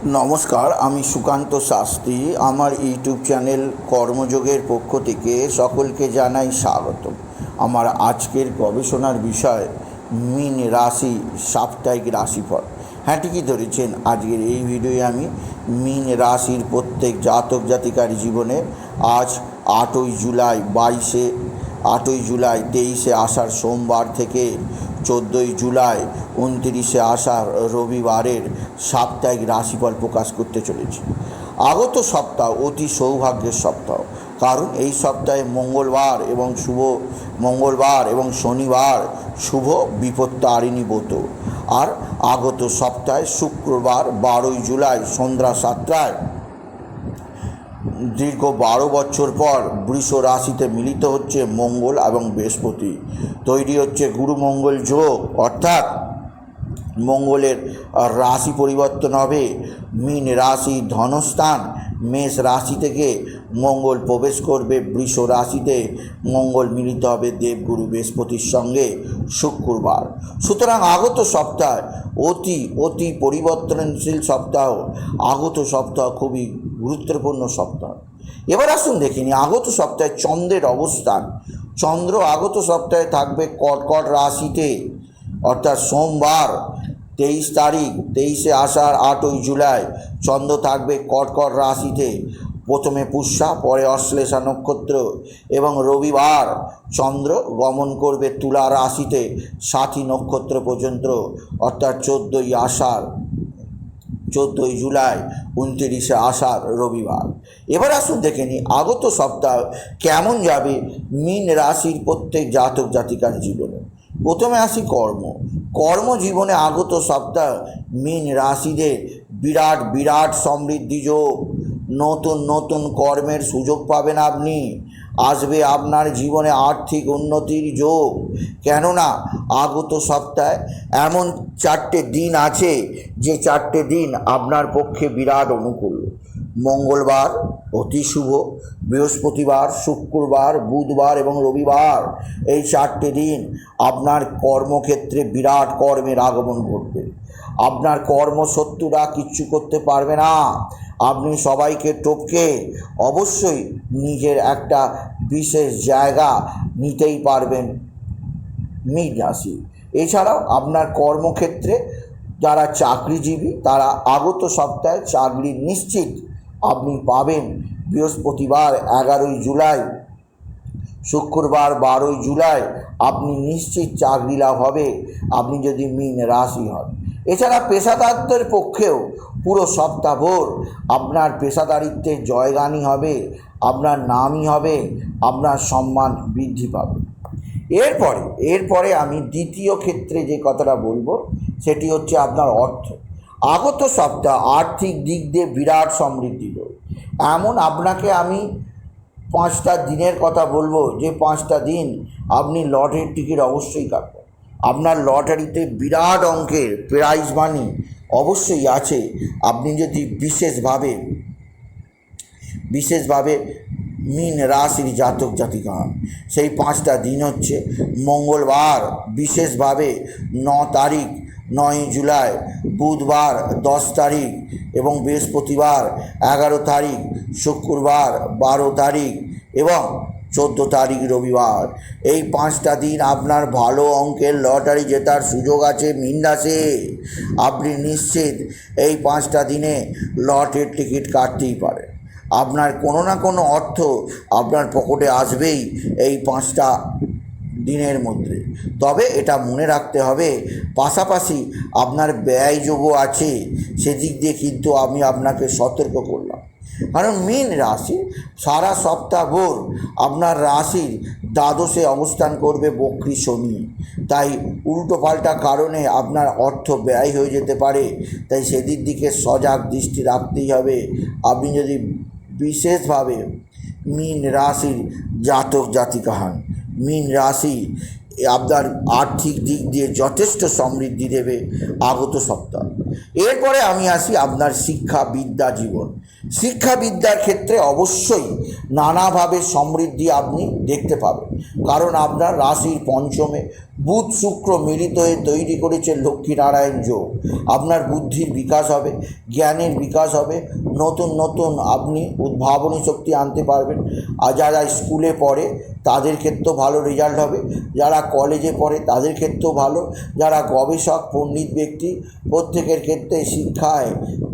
নমস্কার, আমি সুকান্ত শাস্ত্রী। আমার ইউটিউব চ্যানেল কর্মযোগের পক্ষ থেকে সকলকে জানাই স্বাগত। আমার আজকের গবেষণার বিষয় মীন রাশি সাপ্তাহিক রাশিফল। হ্যাঁ, ঠিকই ধরেছেন। আজকের এই ভিডিওয়ে আমি মীন রাশির প্রত্যেক জাতক জাতিকার জীবনে আজ 8ই জুলাই 23শে আষাঢ় সোমবার থেকে 14ই জুলাই 29শে আষাঢ় রবিবারের সাপ্তাহিক রাশিফল প্রকাশ করতে চলেছি। আগত সপ্তাহ অতি সৌভাগ্যের সপ্তাহ, কারণ এই সপ্তাহে মঙ্গলবার এবং শনিবার শুভ বিপত্তারিণী ব্রত। আর আগত সপ্তাহে শুক্রবার 12ই জুলাই সন্ধ্যা 7টায় দীর্ঘ 12 বছর পর বৃষ রাশিতে মিলিত হচ্ছে মঙ্গল এবং বৃহস্পতি। তৈরি হচ্ছে গুরু মঙ্গল যোগ, অর্থাৎ মঙ্গলের রাশি পরিবর্তন হবে। মীন রাশি ধনস্থান, মেষ রাশি থেকে মঙ্গল প্রবেশ করবে বৃষ রাশিতে। মঙ্গল মিলিত হবে দেবগুরু বৃহস্পতির সঙ্গে শুক্রবার। সুতরাং আগত সপ্তাহ অতি পরিবর্তনশীল সপ্তাহ। আগত সপ্তাহ খুবই গুরুত্বপূর্ণ সপ্তাহ। এবার আসুন দেখিনি আগত সপ্তাহে চন্দ্রের অবস্থান। চন্দ্র আগত সপ্তাহে থাকবে কর্কট রাশিতে, অর্থাৎ সোমবার 23শে আষাঢ় 8ই জুলাই চন্দ্র থাকবে কর্কট রাশিতে। প্রথমে পুষ্যা, পরে অশ্লেষা নক্ষত্র, এবং রবিবার চন্দ্র গমন করবে তুলা রাশিতে 7ই নক্ষত্র পর্যন্ত, অর্থাৎ 14ই জুলাই 29শে আষাঢ় রবিবার। এবার আসুন দেখে নিই আগত সপ্তাহ কেমন যাবে মীন রাশির প্রত্যেক জাতক জাতিকার জীবনে। প্রথমে আসি কর্মজীবনে আগত সপ্তাহ মীন রাশিদের বিরাট সমৃদ্ধি যোগ। নতুন কর্মের সুযোগ পাবেন আপনি। আসবে আপনার জীবনে আর্থিক উন্নতির যোগ। কেননা আগত সপ্তাহে এমন 4টে দিন আছে যে 4টে দিন আপনার পক্ষে বিরাট অনুকূল। মঙ্গলবার অতি শুভ, বৃহস্পতিবার, শুক্রবার, বুধবার এবং রবিবার, এই 4টে দিন আপনার কর্মক্ষেত্রে বিরাট কর্মের আগমন ঘটবে। আপনার কর্মশত্রুরা কিচ্ছু করতে পারবে না। আপনি সবাইকে টপকে অবশ্যই নিজের একটা বিশেষ জায়গা নিতেই পারবেন মীন রাশি। এছাড়াও আপনার কর্মক্ষেত্রে যারা চাকরিজীবী তারা আগত সপ্তাহে চাকরি নিশ্চিত আপনি পাবেন। বৃহস্পতিবার 11ই জুলাই, শুক্রবার 12ই জুলাই আপনি নিশ্চিত চাকরি লাভ হবে, আপনি যদি মীন রাশি হন। এছাড়া পেশাদারদের পক্ষেও পুরো সপ্তাহভর আপনার পেশাদারিত্বের জয়গানই হবে, আপনার নামই হবে, আপনার সম্মান বৃদ্ধি পাবে। এরপরে আমি দ্বিতীয় ক্ষেত্রে যে কথাটা বলবো সেটি হচ্ছে আপনার অর্থ। আগত সপ্তাহ আর্থিক দিক দিয়ে বিরাট সমৃদ্ধি যোগ। এমন আপনাকে আমি 5টা দিনের কথা বলবো যে 5টা দিন আপনি লটারির টিকিট অবশ্যই কাটবেন। আপনার লটারিতে বিরাট অঙ্কের প্রাইজ মানি অবশ্যই আছে। আপনি যদি বিশেষভাবে মীন রাশির জাতক জাতিকা হন। সেই 5টা দিন হচ্ছে মঙ্গলবার বিশেষভাবে 9 জুলাই, বুধবার 10 তারিখ এবং বৃহস্পতিবার 11 তারিখ, শুক্রবার 12 তারিখ এবং 14 তারিখ রবিবার। এই 5টা দিন আপনার ভালো অঙ্কের লটারি জেতার সুযোগ আছে মীন রাশি। আপনি নিশ্চিত এই 5টা দিনে লটারির টিকিট কাটতেই পারেন। আপনার কোনো না কোনো অর্থ আপনার পকেটে আসবেই এই 5টা দিনের মধ্যে। তবে এটা মনে রাখতে হবে পাশাপাশি আপনার ব্যয়যোগও আছে, সেদিক দিয়ে কিন্তু আমি আপনাকে সতর্ক করলাম। কারণ মীন রাশি সারা সপ্তাহভর আপনার রাশির দ্বাদশে অবস্থান করবে বক্রী শনি। তাই উল্টোপাল্টা কারণে আপনার অর্থ ব্যয় হয়ে যেতে পারে। তাই সেদিক দিকে সজাগ দৃষ্টি রাখতেই হবে। আপনি যদি বিশেষভাবে মীন রাশির জাতক জাতিকা হন, মীন রাশি আপনার আর্থিক দিক দিয়ে যথেষ্ট সমৃদ্ধি দেবে আগত সপ্তাহ। এরপরে আমি আসি আপনার শিক্ষাবিদ্যা জীবন। শিক্ষাবিদ্যার ক্ষেত্রে অবশ্যই নানাভাবে সমৃদ্ধি আপনি দেখতে পাবেন, কারণ আপনার রাশির পঞ্চমে বুধ শুক্র মিলিত হয়ে তৈরি করেছে লক্ষ্মীনারায়ণ যোগ। আপনার বুদ্ধির বিকাশ হবে, জ্ঞানের বিকাশ হবে, নতুন নতুন আপনি উদ্ভাবনী শক্তি আনতে পারবেন। আর যারা স্কুলে পড়ে তাদের ক্ষেত্রেও ভালো রেজাল্ট হবে, যারা কলেজে পড়ে তাদের ক্ষেত্রেও ভালো, যারা গবেষক পণ্ডিত ব্যক্তি প্রত্যেকের ক্ষেত্রে শিক্ষায়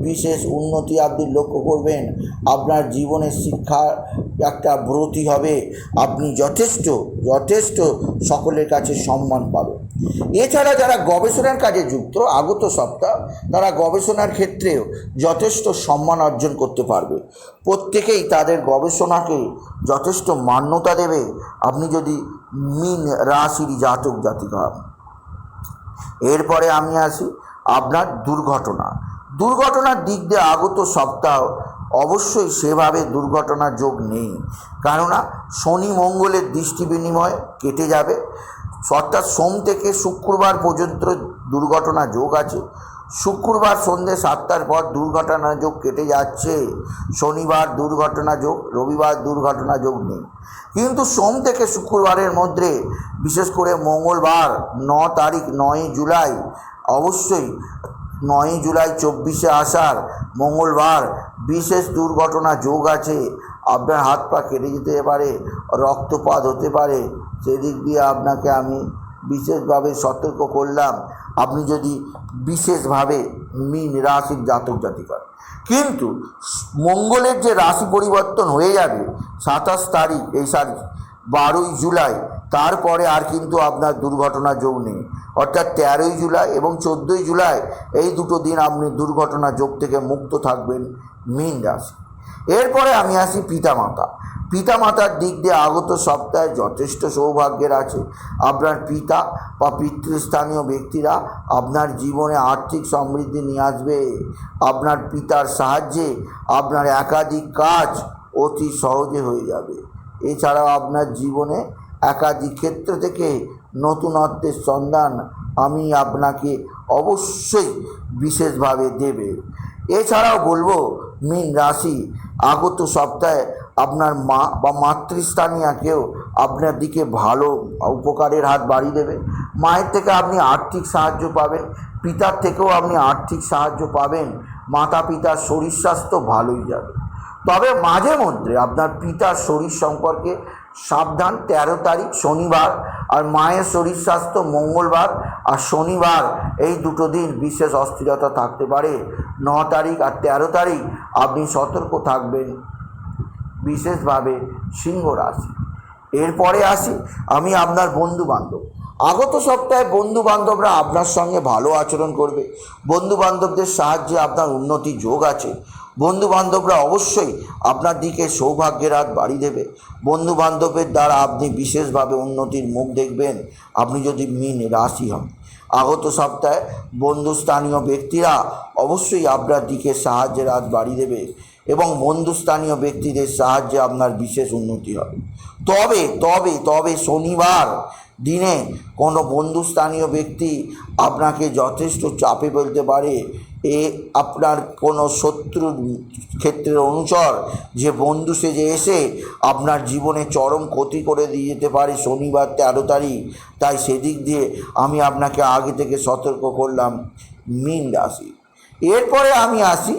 বিশেষ উন্নতি আপনি লক্ষ্য করবেন। আপনার জীবনের শিক্ষার একটা ব্রতী হবে, আপনি যথেষ্ট সকলের কাছে সম্মান পাবেন। এছাড়া যারা গবেষণার কাজে যুক্ত আগত সপ্তাহ, তারা গবেষণার ক্ষেত্রেও যথেষ্ট সম্মান অর্জন করতে পারবে। প্রত্যেকেই তাদের গবেষণাকে যথেষ্ট মান্যতা দেবে আপনি যদি মীন রাশির জাতক জাতিকা হন। এরপরে আমি আসি আপনার দুর্ঘটনার দিক দিয়ে আগত সপ্তাহ অবশ্যই সেভাবে দুর্ঘটনার যোগ নেই, কেননা শনি মঙ্গলের দৃষ্টি বিনিময় কেটে যাবে। অর্থাৎ সোম থেকে শুক্রবার পর্যন্ত দুর্ঘটনা যোগ আছে। শুক্রবার সন্ধ্যে 7টার পর দুর্ঘটনা যোগ কেটে যাচ্ছে। শনিবার দুর্ঘটনা যোগ, রবিবার দুর্ঘটনা যোগ নেই। কিন্তু সোম থেকে শুক্রবারের মধ্যে বিশেষ করে মঙ্গলবার 9 তারিখ 9 জুলাই, অবশ্যই 9 জুলাই 24শে আষাঢ় মঙ্গলবার বিশেষ দুর্ঘটনা যোগ আছে। আপনার হাত পা কেটে যেতে পারে, রক্তপাত হতে পারে, সেদিক দিয়ে আপনাকে আমি বিশেষভাবে সতর্ক করলাম। আপনি যদি বিশেষভাবে মীন রাশির জাতক জাতিকা, কিন্তু মঙ্গলের যে রাশি পরিবর্তন হয়ে যাবে 27 তারিখ 12ই জুলাই, তারপরে আর কিন্তু আপনার দুর্ঘটনা যোগ নেই। অর্থাৎ 13ই জুলাই এবং 14ই জুলাই এই দুটো দিন আপনি দুর্ঘটনা যোগ থেকে মুক্ত থাকবেন মীন রাশি। এরপরে আমি আসি পিতামাতার দিক দিয়ে আগত সপ্তাহে যথেষ্ট সৌভাগ্যের আছে। আপনার পিতা বা পিতৃস্থানীয় ব্যক্তিরা আপনার জীবনে আর্থিক সমৃদ্ধি নিয়ে আসবে। আপনার পিতার সাহায্যে আপনার একাধিক কাজ অতি সহজে হয়ে যাবে। এছাড়াও আপনার জীবনে একাধিক ক্ষেত্র থেকে নতুনত্বের সন্ধান আমি আপনাকে অবশ্যই বিশেষভাবে দেবে। এছাড়াও বলবো মীন রাশি আগত সপ্তাহে আপনার মা বা মাতৃস্থানীয়কেও আপনার দিকে ভালো উপকারের হাত বাড়িয়ে দেবে। মায়ের থেকে আপনি আর্থিক সাহায্য পাবেন, পিতার থেকেও আপনি আর্থিক সাহায্য পাবেন। মাতা পিতার শরীর স্বাস্থ্য ভালোই যাবে, তবে মাঝে মধ্যে আপনার পিতার শরীর সম্পর্কে সাবধান। 13 তারিখ শনিবার আর মায়ের শরীর স্বাস্থ্য মঙ্গলবার আর শনিবার, এই দুটো দিন বিশেষ অস্থিরতা থাকতে পারে। 9 তারিখ আর 13 তারিখ আপনি সতর্ক থাকবেন বিশেষভাবে সিংহ রাশি। এরপরে আসি আমি আপনার বন্ধুবান্ধব। আগত সপ্তাহে বন্ধুবান্ধবরা আপনার সঙ্গে ভালো আচরণ করবে। বন্ধুবান্ধবদের সাহায্যে আপনার উন্নতি যোগ আছে। বন্ধুবান্ধবরা অবশ্যই আপনার দিকে সৌভাগ্যের হাত বাড়িয়ে দেবে। বন্ধুবান্ধবের দ্বারা আপনি বিশেষভাবে উন্নতির মুখ দেখবেন আপনি যদি মীন রাশি হন। আগত সপ্তাহে বন্ধুস্থানীয় ব্যক্তিরা অবশ্যই আপনার দিকে সাহায্যের হাত বাড়িয়ে দেবে এবং বন্ধুস্থানীয় ব্যক্তিদের সাহায্যে আপনার বিশেষ উন্নতি হবে। তবে শনিবার দিনে কোনো বন্ধুস্থানীয় ব্যক্তি আপনাকে যথেষ্ট চাপে ফেলতে পারে। আপনার কোনো শত্রুর ক্ষেত্রের অনুচর যে বন্ধু সেজে এসে আপনার জীবনে চরম ক্ষতি করে দিয়ে যেতে পারে শনিবার 13 তারিখ। তাই সেদিক দিয়ে আমি আপনাকে আগে থেকে সতর্ক করলাম মীন রাশি। এরপরে আমি আসি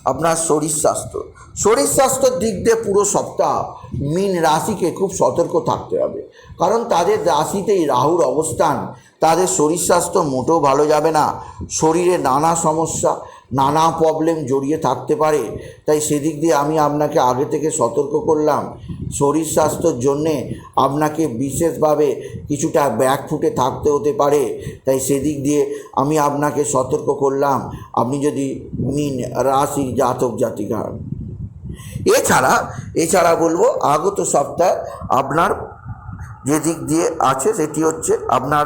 আপনার শরীর স্বাস্থ্যের দিক দিয়ে পুরো সপ্তাহ মীন রাশিকে খুব সতর্ক থাকতে হবে, কারণ তাদের রাশিতেই রাহুর অবস্থান। তাদের শরীর স্বাস্থ্য মোটেও ভালো যাবে না। শরীরে নানা সমস্যা, নানা প্রবলেম জড়িয়ে থাকতে পারে। তাই সেদিক দিয়ে আমি আপনাকে আগে থেকে সতর্ক করলাম। শরীর স্বাস্থ্যের জন্যে আপনাকে বিশেষভাবে কিছুটা ব্যাকফুটে থাকতে হতে পারে। তাই সেদিক দিয়ে আমি আপনাকে সতর্ক করলাম আপনি যদি মীন রাশির জাতক জাতিকা হন। এছাড়া বলবো আগত সপ্তাহে আপনার যে দিক দিয়ে আছে সেটি হচ্ছে আপনার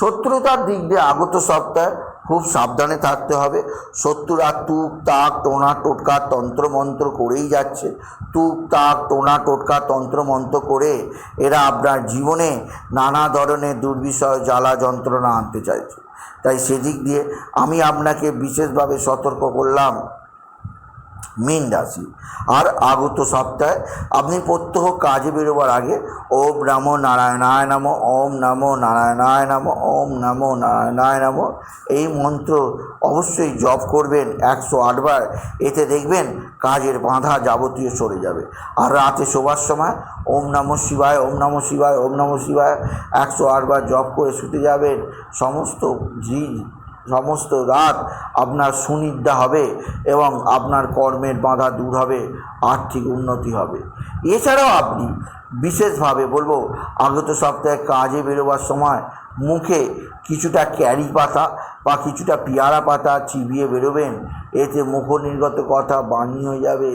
শত্রুতার দিক দিয়ে আগত সপ্তাহে খুব সাবধানে থাকতে হবে। শত্রুরা তুক তাক টোনা টোটকা তন্ত্রমন্ত্র করেই যাচ্ছে। তুক তাক টোনা টোটকা তন্ত্রমন্ত্র করে এরা আপনার জীবনে নানা ধরনের দুর্বিষয় জ্বালা যন্ত্রণা আনতে চাইছে। তাই সেদিক দিয়ে আমি আপনাকে বিশেষভাবে সতর্ক করলাম মীন রাশি। আর আগত সপ্তাহে আপনি প্রত্যহ কাজে বেরোবার আগে ওম নমো নারায়ণায় নমঃ, ওম নমো নারায়ণায় নমঃ, ওম নমো নারায়ণায় নমঃ এই মন্ত্র অবশ্যই জপ করবেন 108 বার। এতে দেখবেন কাজের বাধা যাবতীয় সরে যাবে। আর রাতে শোবার সময় ওম নমঃ শিবায়, ওম নমঃ শিবায়, ওম নমঃ শিবায় 108 বার জপ করে শুতে যাবেন। সমস্ত রাত আপনার সুনিদ্রা হবে এবং আপনার কর্মের বাধা দূর হবে, আর্থিক উন্নতি হবে। এছাড়াও আপনি বিশেষভাবে বলবো আগত সপ্তাহে কাজে বেরোবার সময় মুখে কিছুটা ক্যারি পাতা বা কিছুটা পেয়ারা পাতা চিবিয়ে বেরোবেন, এতে মুখনির্গত কথা বাণী হয়ে যাবে।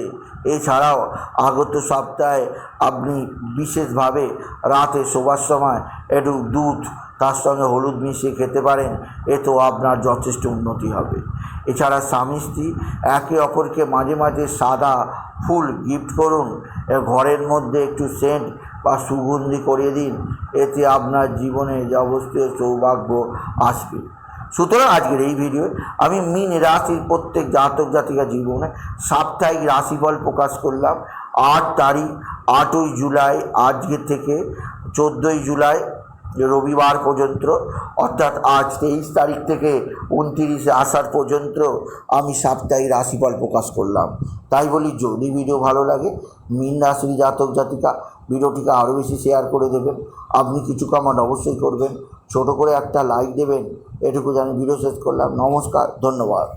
এছাড়াও আগত সপ্তাহে আপনি বিশেষভাবে রাতে শোবার সময় একটু দুধ তার সঙ্গে হলুদ মিশিয়ে খেতে পারেন, এতেও আপনার যথেষ্ট উন্নতি হবে। এছাড়া স্বামী স্ত্রী একে অপরকে মাঝে মাঝে সাদা ফুল গিফট করুন, ঘরের মধ্যে একটু সেন্ট বা সুগন্ধি করিয়ে দিন, এতে আপনার জীবনে যাবতীয় সৌভাগ্য আসবে। সুতরাং আজকের এই ভিডিও আমি মীন রাশির প্রত্যেক জাতক জাতিকা জীবনে সাপ্তাহিক রাশিফল প্রকাশ করলাম। 8 তারিখ 8ই জুলাই আজকে থেকে 14ই জুলাই রবিবার পর্যন্ত, অর্থাৎ আজ 23 তারিখ থেকে 29 আষাঢ় পর্যন্ত আমি সাপ্তাহিক রাশিফল প্রকাশ করলাম। তাই বলি, যদি ভিডিও ভালো লাগে মীন রাশির জাতক জাতিকা ভিডিওটিকে আরও বেশি শেয়ার করে দেবেন। আপনি কিছু কমেন্ট অবশ্যই করবেন, ছোট করে একটা লাইক দেবেন। এটুকু জানি ভিডিও শেষ করলাম। নমস্কার, ধন্যবাদ।